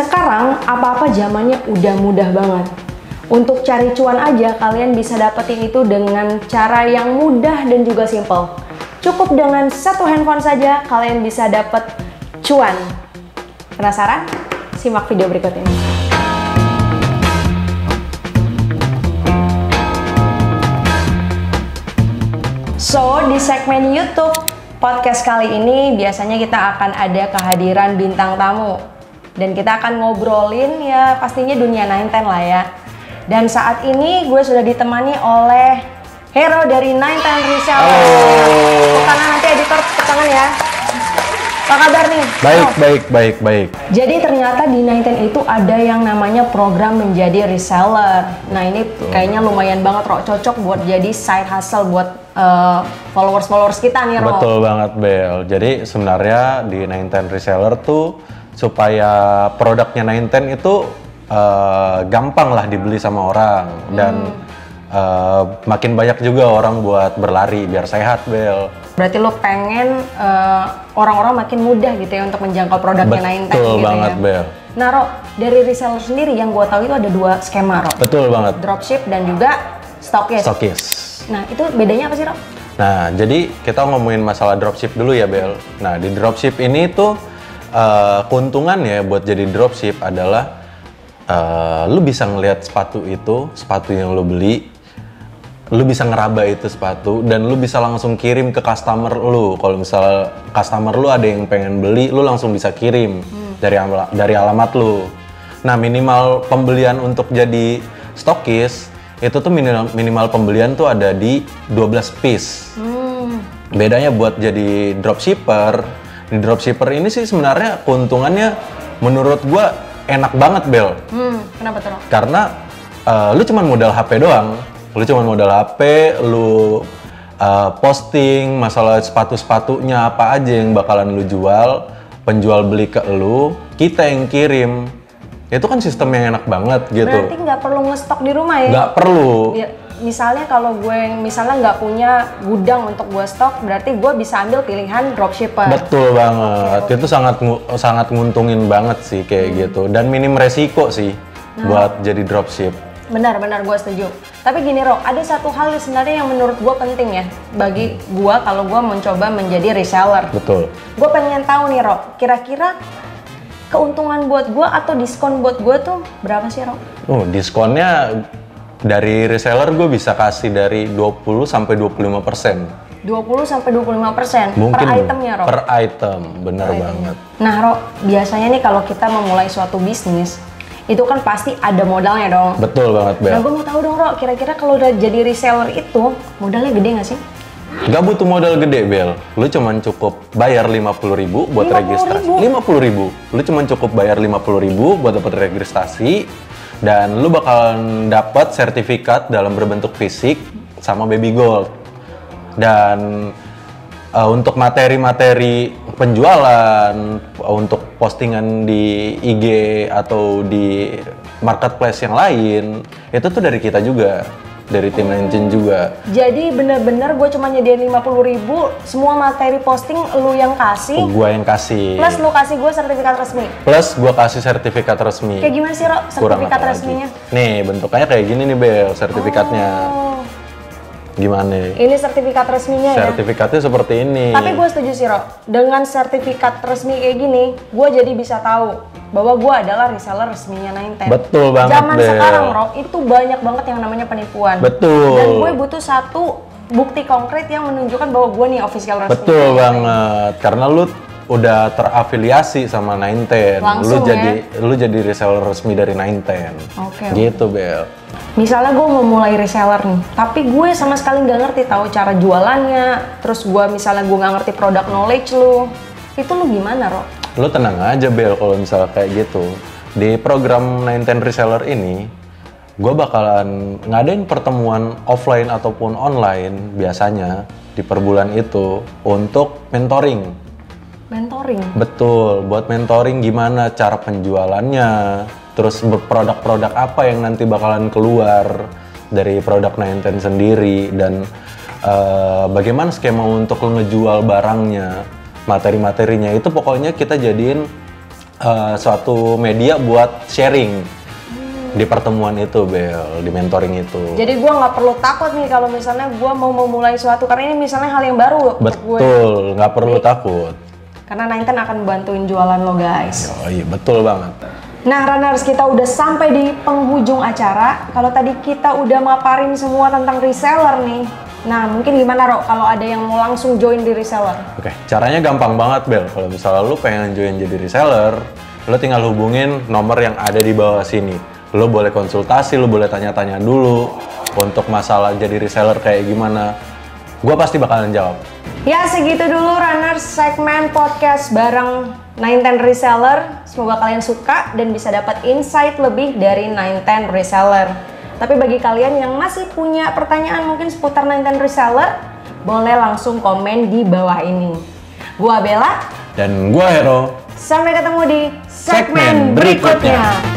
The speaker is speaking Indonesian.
Sekarang apa-apa zamannya udah mudah banget. Untuk cari cuan aja kalian bisa dapetin itu dengan cara yang mudah dan juga simple. Cukup dengan satu handphone saja kalian bisa dapet cuan. Penasaran? Simak video berikut ini. So, di segmen YouTube podcast kali ini biasanya kita akan ada kehadiran bintang tamu. Dan kita akan ngobrolin ya pastinya dunia 9ten lah ya. Dan saat ini gue sudah ditemani oleh Hero dari 9ten Reseller. Karena nanti editor tangan ya. Apa kabar nih? Baik. Jadi ternyata di 9ten itu ada yang namanya program menjadi reseller. Nah ini kayaknya lumayan banget Ro, cocok buat jadi side hustle buat followers kita nih Ro. Betul banget Bel. Jadi sebenarnya di 9ten Reseller tuh supaya produknya 9ten itu gampang lah dibeli sama orang dan makin banyak juga orang buat berlari biar sehat Bel. Berarti lo pengen orang-orang makin mudah gitu ya untuk menjangkau produknya 9ten gitu Betul banget ya. Bel. Nah Ro, dari reseller sendiri yang gue tahu itu ada dua skema Ro. Betul banget. Dropship dan juga stokis. Nah itu bedanya apa sih Ro? Nah jadi kita ngomongin masalah dropship dulu ya Bel. Nah di dropship ini tuh keuntungan ya buat jadi dropship adalah lu bisa ngelihat sepatu yang lu beli, lu bisa ngeraba itu sepatu dan lu bisa langsung kirim ke customer lu. Kalau misalnya customer lu ada yang pengen beli, lu langsung bisa kirim dari alamat lu. Nah minimal pembelian untuk jadi stokis itu tuh minimal pembelian tuh ada di 12 piece. Bedanya buat jadi dropshipper. Di dropshipper ini sih sebenarnya keuntungannya menurut gua enak banget Bel. Kenapa tuh? Karena lu cuman modal HP doang. Lu posting masalah sepatu-sepatunya apa aja yang bakalan lu jual, penjual beli ke lu, kita yang kirim. Itu kan sistem yang enak banget gitu. Berarti nggak perlu ngestok di rumah ya? Nggak perlu. Ya, misalnya kalau gue misalnya nggak punya gudang untuk gue stok, berarti gue bisa ambil pilihan dropshipper. Betul banget. Okay. Itu sangat nguntungin banget sih kayak gitu. Dan minim resiko sih buat jadi dropship. Benar gue setuju. Tapi gini Ro, ada satu hal sebenarnya yang menurut gue penting ya bagi gue kalau gue mencoba menjadi reseller. Betul. Gue pengen tahu nih Ro, kira-kira keuntungan buat gue atau diskon buat gue tuh berapa sih Ro? Diskonnya dari reseller gue bisa kasih dari 20 sampai 25%. 20 sampai 25% mungkin per itemnya Ro? Per item, bener banget. Nah Ro, biasanya nih kalau kita memulai suatu bisnis itu kan pasti ada modalnya dong. Betul banget Bel. Nah gue mau tahu dong Ro, kira-kira kalau udah jadi reseller itu modalnya gede nggak sih? Gak butuh modal gede Bel, lu cuman cukup bayar 50.000 buat registrasi. 50.000. Lu cuman cukup bayar 50.000 buat dapat registrasi dan lu bakalan dapat sertifikat dalam berbentuk fisik sama baby gold. Dan untuk materi-materi penjualan, untuk postingan di IG atau di marketplace yang lain, itu tuh dari kita juga. Dari tim 9ten juga. Jadi bener-bener gue cuma nyediain 50.000, semua materi posting lu yang kasih. Gue yang kasih. Plus lu kasih gue sertifikat resmi. Plus gue kasih sertifikat resmi. Kayak gimana sih Ro sertifikat resminya? Nih bentuknya kayak gini nih Bel, sertifikatnya. Gimana? Ini sertifikat resminya ya? Sertifikatnya seperti ini. Tapi gue setuju sih Ro, dengan sertifikat resmi kayak gini, gue jadi bisa tahu bahwa gue adalah reseller resminya 9ten. Betul banget Zaman sekarang Ro, itu banyak banget yang namanya penipuan. Betul. Dan gue butuh satu bukti konkret yang menunjukkan bahwa gue nih official resmi. Betul banget, karena lu udah terafiliasi sama 9ten. Langsung lu jadi reseller resmi dari 9ten. Oke. Gitu Bel. Misalnya gue mau mulai reseller nih, tapi gue sama sekali nggak ngerti tahu cara jualannya. Terus gue misalnya gue nggak ngerti product knowledge lu, itu lu gimana Ro? Lu tenang aja Bel kalau misalnya kayak gitu. Di program 9ten Reseller ini, gue bakalan ngadain pertemuan offline ataupun online biasanya di per bulan itu untuk mentoring. Mentoring? Betul, buat mentoring gimana cara penjualannya, terus produk-produk apa yang nanti bakalan keluar dari produk 9ten sendiri, dan bagaimana skema untuk ngejual barangnya, materi-materinya itu pokoknya kita jadiin suatu media buat sharing di pertemuan itu, Bel, di mentoring itu. Jadi gue nggak perlu takut nih kalau misalnya gue mau memulai suatu, karena ini misalnya hal yang baru untuk gue. Betul, nggak perlu takut. Karena Nineten akan bantuin jualan lo guys. Oh iya, betul banget. Nah runners, kita udah sampai di penghujung acara. Kalau tadi kita udah maparin semua tentang reseller nih. Nah mungkin gimana Ro, kalau ada yang mau langsung join di reseller? Oke, caranya gampang banget, Bel. Kalau misalnya lu pengen join jadi reseller, lu tinggal hubungin nomor yang ada di bawah sini. Lo boleh konsultasi, lo boleh tanya-tanya dulu untuk masalah jadi reseller kayak gimana. Gue pasti bakalan jawab. Ya segitu dulu runners segmen podcast bareng Nineten Reseller. Semoga kalian suka dan bisa dapat insight lebih dari Nineten Reseller. Tapi bagi kalian yang masih punya pertanyaan mungkin seputar Nineten Reseller, boleh langsung komen di bawah ini. Gua Bella dan gua Hero. Sampai ketemu di segmen berikutnya.